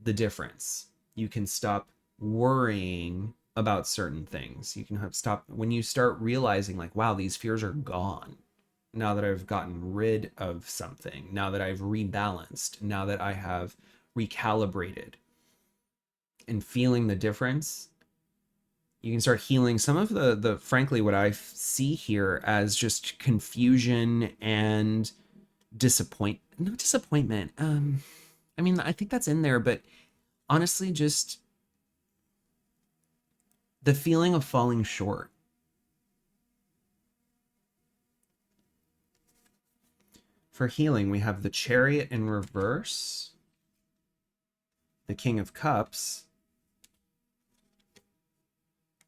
the difference. You can stop worrying about certain things. You can stop when you start realizing, like, wow, these fears are gone. Now that I've gotten rid of something, now that I've rebalanced, now that I have recalibrated, and feeling the difference, you can start healing some of the frankly, what I see here as just confusion and not disappointment. I mean, I think that's in there, but honestly, just the feeling of falling short. For healing, we have the Chariot in reverse, the King of Cups,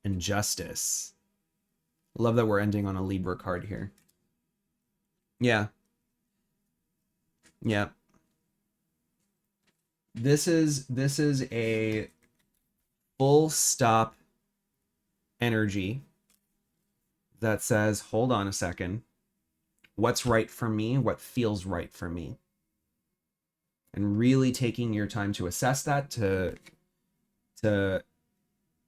and Justice. Love that we're ending on a Libra card here. Yeah. Yeah. This is a full stop energy that says, hold on a second. What's right for me? What feels right for me? And really taking your time to assess that, to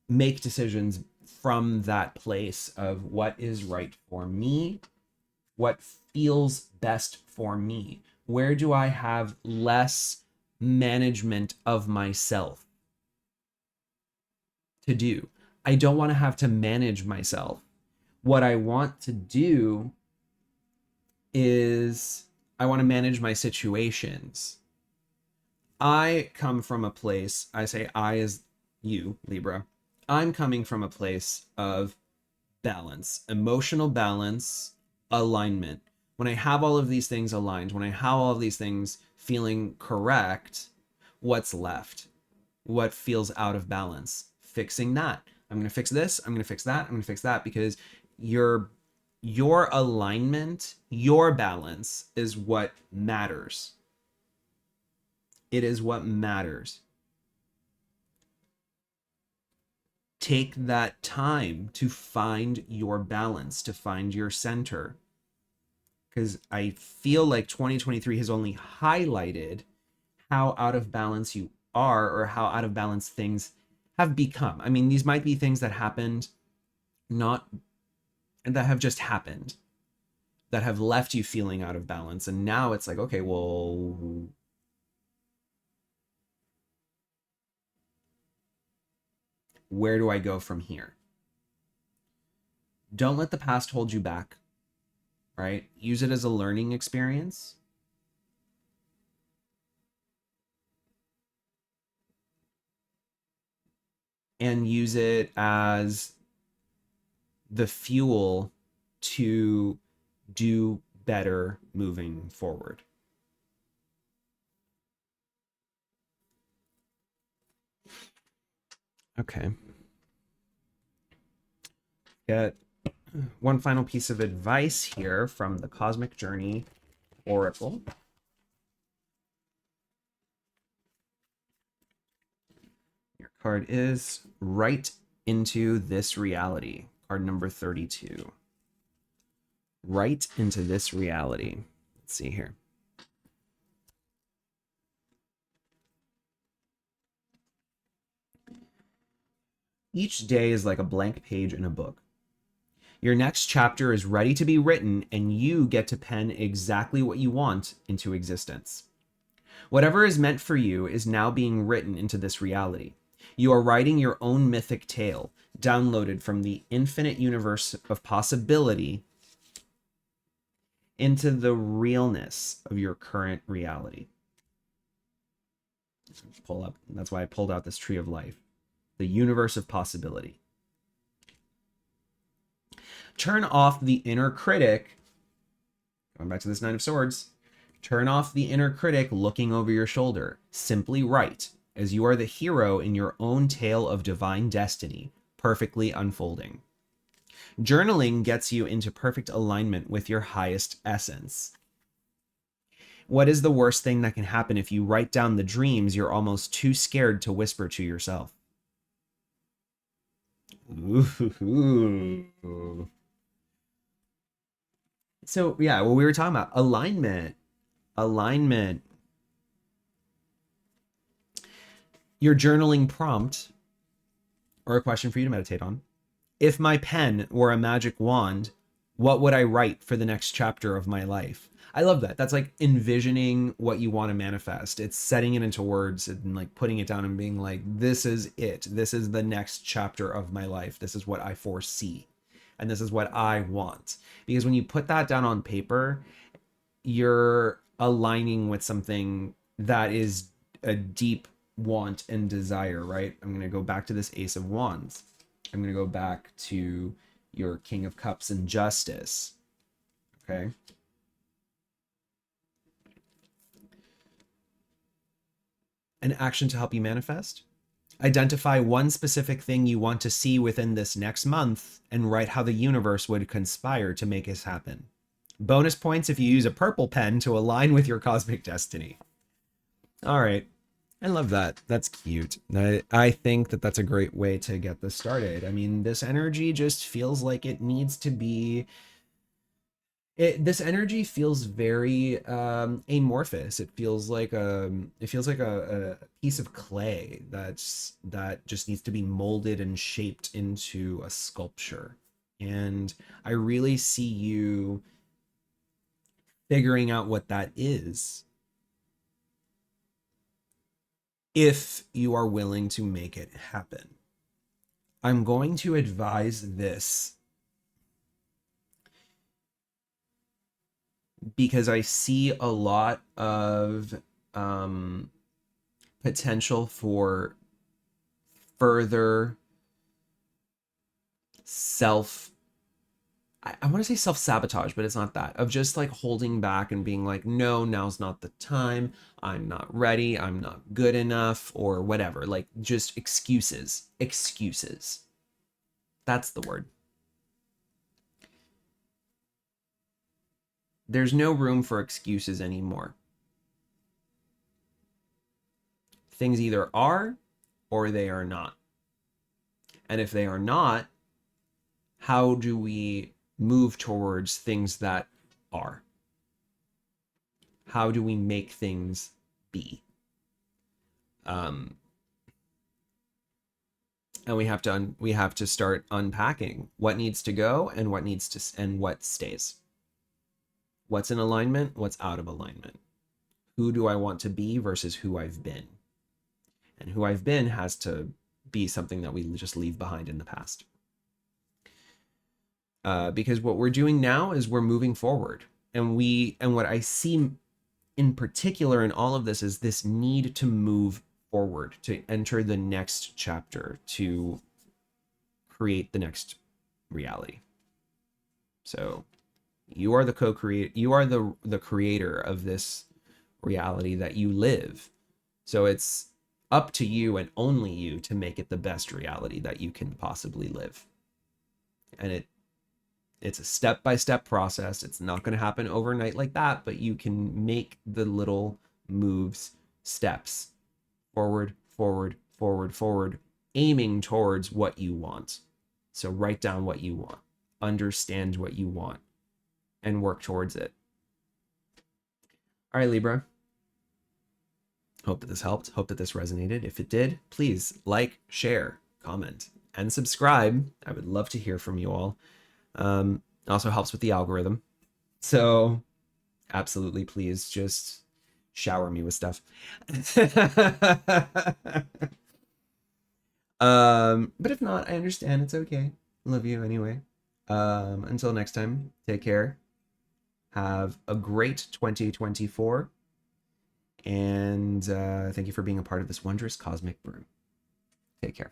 make decisions from that place of what is right for me, what feels best for me. Where do I have less management of myself? to do. I don't want to have to manage myself. What I want to do is I want to manage my situations. I come from a place, I say I as you, Libra. I'm coming from a place of balance, emotional balance, alignment. When I have all of these things aligned, when I have all of these things feeling correct, what's left? What feels out of balance? Fixing that. I'm going to fix this, I'm going to fix that, I'm going to fix that, because your alignment, your balance is what matters. It is what matters. Take that time to find your balance, to find your center. Because I feel like 2023 has only highlighted how out of balance you are, or how out of balance things have become. I mean, these might be things that happened, not that have just happened, that have left you feeling out of balance. And now it's like, okay, well, where do I go from here? Don't let the past hold you back, right? Use it as a learning experience. And use it as the fuel to do better moving forward. Okay. Get one final piece of advice here from the Cosmic Journey Oracle. Your card is Right into This Reality. Card number 32. Right into this reality. Let's see here. Each day is like a blank page in a book. Your next chapter is ready to be written, and you get to pen exactly what you want into existence. Whatever is meant for you is now being written into this reality. You are writing your own mythic tale, downloaded from the infinite universe of possibility into the realness of your current reality. Pull up. That's why I pulled out this tree of life. The universe of possibility. Turn off the inner critic. Going back to this Nine of Swords. Turn off the inner critic looking over your shoulder. Simply write, as you are the hero in your own tale of divine destiny, perfectly unfolding. Journaling gets you into perfect alignment with your highest essence. What is the worst thing that can happen if you write down the dreams you're almost too scared to whisper to yourself? Ooh. So yeah, what we were talking about, alignment. Your journaling prompt, or a question for you to meditate on. If my pen were a magic wand, what would I write for the next chapter of my life? I love that. That's like envisioning what you want to manifest. It's setting it into words and like putting it down and being like, this is it. This is the next chapter of my life. This is what I foresee. And this is what I want. Because when you put that down on paper, you're aligning with something that is a deep want and desire, right? I'm going to go back to this Ace of Wands. I'm going to go back to your King of Cups and Justice. Okay. An action to help you manifest. Identify one specific thing you want to see within this next month and write how the universe would conspire to make this happen. Bonus points if you use a purple pen to align with your cosmic destiny. All right. I love that. That's cute. I think that that's a great way to get this started. I mean, this energy just feels like it needs to be. This energy feels very amorphous. It feels like a piece of clay that just needs to be molded and shaped into a sculpture. And I really see you figuring out what that is, if you are willing to make it happen. I'm going to advise this because I see a lot of potential for further self I want to say self-sabotage, but it's not that. Of just like holding back and being like, no, now's not the time. I'm not ready. I'm not good enough or whatever. Like just excuses. Excuses. That's the word. There's no room for excuses anymore. Things either are or they are not. And if they are not, how do we move towards things that are? How do we make things be? And we have to start unpacking what needs to go and what stays. What's in alignment, what's out of alignment. Who do I want to be versus who I've been? And who I've been has to be something that we just leave behind in the past. Because what we're doing now is we're moving forward. And what I see in particular in all of this is this need to move forward, to enter the next chapter, to create the next reality. So you are the co-creator, you are the creator of this reality that you live. So it's up to you and only you to make it the best reality that you can possibly live. And it's a step-by-step process. It's not going to happen overnight like that, but you can make the little moves, steps forward, forward, forward, forward, aiming towards what you want. So write down what you want, understand what you want, and work towards it. All right, Libra. Hope that this helped. Hope that this resonated. If it did, please like, share, comment, and subscribe. I would love to hear from you all. It also helps with the algorithm. So absolutely, please just shower me with stuff. But if not, I understand. It's okay. Love you anyway. Until next time, take care. Have a great 2024. And thank you for being a part of this wondrous cosmic brew. Take care.